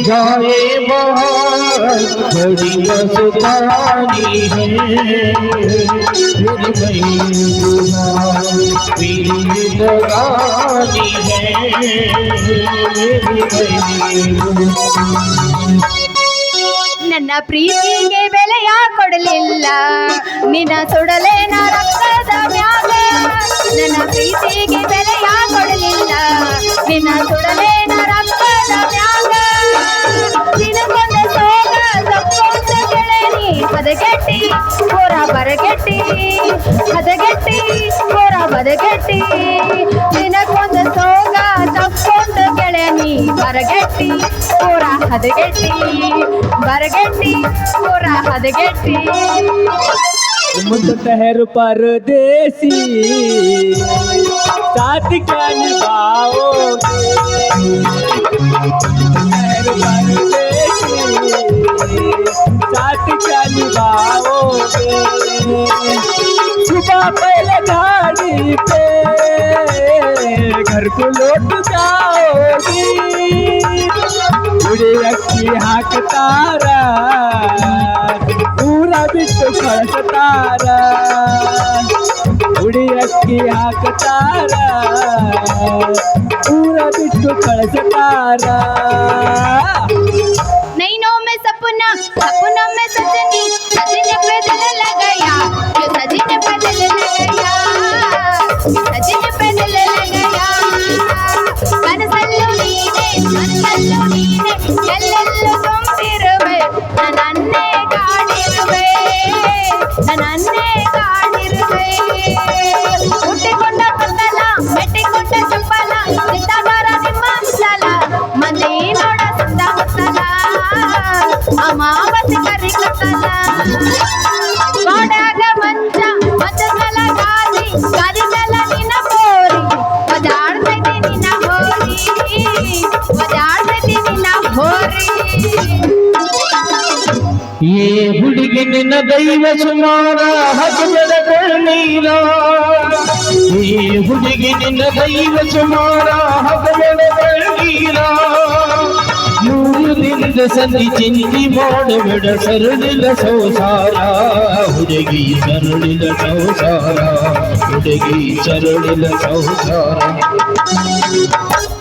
जाए बाहर बड़ी मस्तानी है मेरी लगानी है ನನ್ನ ಪ್ರೀತಿಗೆ ಬೆಲೆಯ ಕೊಡಲಿಲ್ಲ ನಿನ್ನ ಸುಡಲೇನ ರಕ್ತದ ಮ್ಯಾಗ ನನ್ನ ಪ್ರೀತಿಗೆ ಬೆಲೆಯ ಕೊಡಲಿಲ್ಲ ನಿನ್ನ ಸುಡಲೇನ ರಕ್ತದ ಮ್ಯಾಗ ನಿನಗೊಂದ ಸೋಗ ಸಪ್ಪೋಸ ಗೆಳೆನಿ ಹದಗೆಟ್ಟಿ ಪೂರ ಬರಗೆಟ್ಟಿ ಹದಗೆಟ್ಟಿ ಪೂರ ಬದಗೆಟ್ಟಿ ನಿನಗೊಂದ ಸೋಗ ಸಪ್ಪೋಸ ಗೆಳೆನಿ ಬರಗೆಟ್ಟಿ ಪೂರ ಹದಗೆಟ್ಟಿ बरगट्टी पूरा हदगट्टी मुझ ठहर परदेसी साथ क्या निभाओगे साथ क्या निभाओगे सुबह पहले गाड़ी पे घर को लौट जाओगी उड़े अक्की हाकतारा पूरा बिट्टू कळसतारा उड़ी अक्की हाकतारा पूरा बिट्टू कळसतारा नैनों में सपना सपनों में सजनी सजने पे दिल लगाया जो सजने पे दिल लगाया सजने पे दिल लगाया ಕನಸಲ್ಲೂ ನೀನೆ ಎಲ್ಲೆಲ್ಲೂ ತುಂಬಿರುವೆ ನನ್ನನ್ನೇ ಕಾಡಿರುವೆ ನನ್ನನ್ನೇ ಕಾಡಿರುವೆ ಹುಟ್ಟಿಕೊಂಡ ಕತ್ತಲ ಮೆಟ್ಟಿಕೊಂಡ ಚಪ್ಪಲ ಸಿದ್ಧಗಾರ ನಿಮ್ಮ ಸ್ಥಳ ಮಂದಿ ನೋಡ ಸುತ್ತಮುತ್ತಲ ಅಮಾವಾಸ್ಯೆ ಕರಿ ಕತ್ತಲ ಗೋಡಾಗ ಮಂಚ ಮಂಚಲ ಗಾದಿ ಗಾದಿ ಮೇಲೆ ನಿನ್ನ ಬೋರಿ ಒದಾಡ್ತೈತಿ ನಿನ್ನ ಹೋರಿ ಒದಾಡ್ತೈತಿ ನಿನ್ನ ಹೋರಿ ये ಹುಡುಗಿ ನಿನ್ನ ದೈವ ಸುಮಾರ ಹಗಲದ ಕಣ್ಣೀರ ಈ ಹುಡುಗಿ ನಿನ್ನ ದೈವ ಸುಮಾರ ಹಗಲದ ಕಣ್ಣೀರ ಮೂರು ದಿನದ ಸಂಧಿ ಚಿಂತಿ ಮಾಡಬೇಡ ಸರಳಿದ ಸಂಸಾರ ಹುಡುಗಿ ಸರಳಿದ ಸಂಸಾರ ಹುಡುಗಿ ಸರಳಿದ ಸಂಸಾರ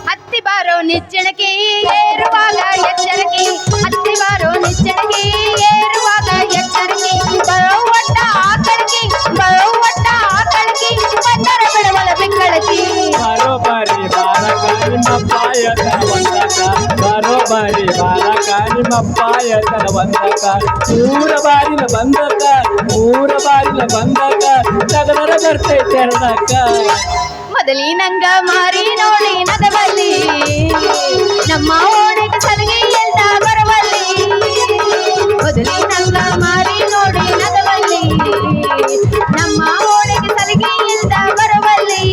ಹತ್ತಿ ಬಾರೋ ನಿಚ್ಚಣಕಿ ಏರುವಾಗ ಎಚ್ಚರಿಕೆ ಹತ್ತಿ ಬಾರೋ ನಿಚ್ಚಣಕಿ ಏರುವಾಗ ಎಚ್ಚರಿಕೆ ಬರೋ ಒಟ್ಟ ಆಕಳಿಕೆ ಬರೋ ಒಟ್ಟ ಆಕಳಿಕೆ ಬಂದರ ಬಿಡವಲ ಬಿಕ್ಕಳಕಿ ಬರೋಬರಿ ಬಾಲಕ ನಿಮ್ಮಪ್ಪಾಯ ತನವಂತಕ ಬರೋಬರಿ ಬಾಲಕ ನಿಮ್ಮಪ್ಪಾಯ ತನವಂತಕ ಮೂರ ಬಾರಿನ ಬಂದಕ ತಗದರ ಬರ್ತೈತೆ ಎರಡಕ್ಕ ಮೊದಲಿನಂಗ ಮಾರಿ ನೋಡಿ ನದವಲ್ಲಿ ನಮ್ಮ ಓಣಿಗೆ ಸಲಿಗೆ ಎಲ್ಲ ಬರವಲ್ಲಿ ಮೊದಲಿನಂಗ ಮಾರಿ ನೋಡಿ ನದವಲ್ಲಿ ನಮ್ಮ ಓಣಿಗೆ ಸಲಿಗೆ ಎಲ್ಲ ಬರವಲ್ಲಿ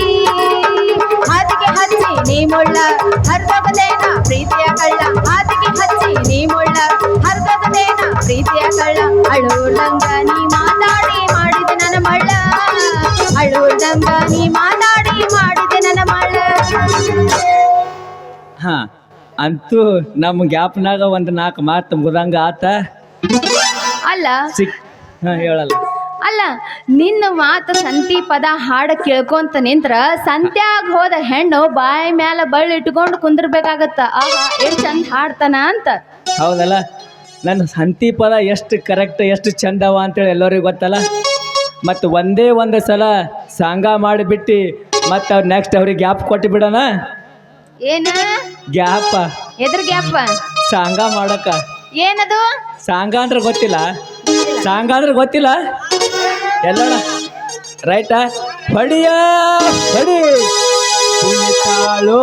ಹಾದಿಗೆ ಹಚ್ಚಿ ನೀ ಮುಳ್ಳ ಹರ್ದಗದೇನ ಪ್ರೀತಿಯ ಕಳ್ಳ ಹಾದಿಗೆ ಹಚ್ಚಿ ನೀ ಮುಳ್ಳ ಹರ್ದಗದೇನ ಪ್ರೀತಿಯ ಕಳ್ಳ ಅಳುದಂಗ ನೀ ಮಾತಾಡಿ ಮಾಡಿದೆ ನನ್ನ ಮಳ್ಳ ಅಳುದಂಗ ನೀ ಮಾತಾಡಿ ಮಾಡಿದೆ ನನ್ನ ಮಳ್ಳ ಹಾ ಅಂತೂ ನಮ್ಮ ಗ್ಯಾಪ್ನಾಗ ಒಂದು 4 ಮಾತು ಮುಗ್ದಂಗ ಆತ ಅಲ್ಲ ಹಾ ಹೇಳಲ್ಲ ಅಲ್ಲ ನಿನ್ನ ಮಾತು ಸಂತಿ ಪದ ಹಾಡು ಕೇಳ್ಕೊಂತ ನಿಂತ್ರ ಸಂತ್ಯಾಗ ಹೋದ ಹೆಣ್ಣು ಬಾಯಿ ಮ್ಯಾಲ ಬಳ್ಳಿ ಇಟ್ಕೊಂಡು ಕುಂದಿರ್ಬೇಕಾಗತ್ತ ಆಹಾ ಎಷ್ಟು ಚಂದ ಹಾಡ್ತಾನ ಅಂತ ಹೌದಲ್ಲ ನನ್ನ ಸಂತಿ ಪದ ಎಷ್ಟು ಕರೆಕ್ಟ್ ಎಷ್ಟು ಚಂದವ ಅಂತೇಳಿ ಎಲ್ಲರಿಗೂ ಗೊತ್ತಲ್ಲ ಮತ್ತು ಒಂದೇ ಒಂದು ಸಲ ಸಾಂಗ ಮಾಡಿಬಿಟ್ಟು ಮತ್ತು ಅವ್ರು ನೆಕ್ಸ್ಟ್ ಅವ್ರಿಗೆ ಗ್ಯಾಪ್ ಕೊಟ್ಟು ಬಿಡೋಣ ಏನ ಗ್ಯಾಪ ಎದ್ರ ಗ್ಯಾಪ ಸಾಂಗ ಮಾಡಕ ಏನದು ಸಾಂಗ ಅಂದ್ರೆ ಗೊತ್ತಿಲ್ಲ ಸಾಂಗ ಅಂದ್ರೆ ಗೊತ್ತಿಲ್ಲ ಎಲ್ಲೋಣ ರೈಟಾ ಹೊಡಿ ಕುಣಿತಾಳು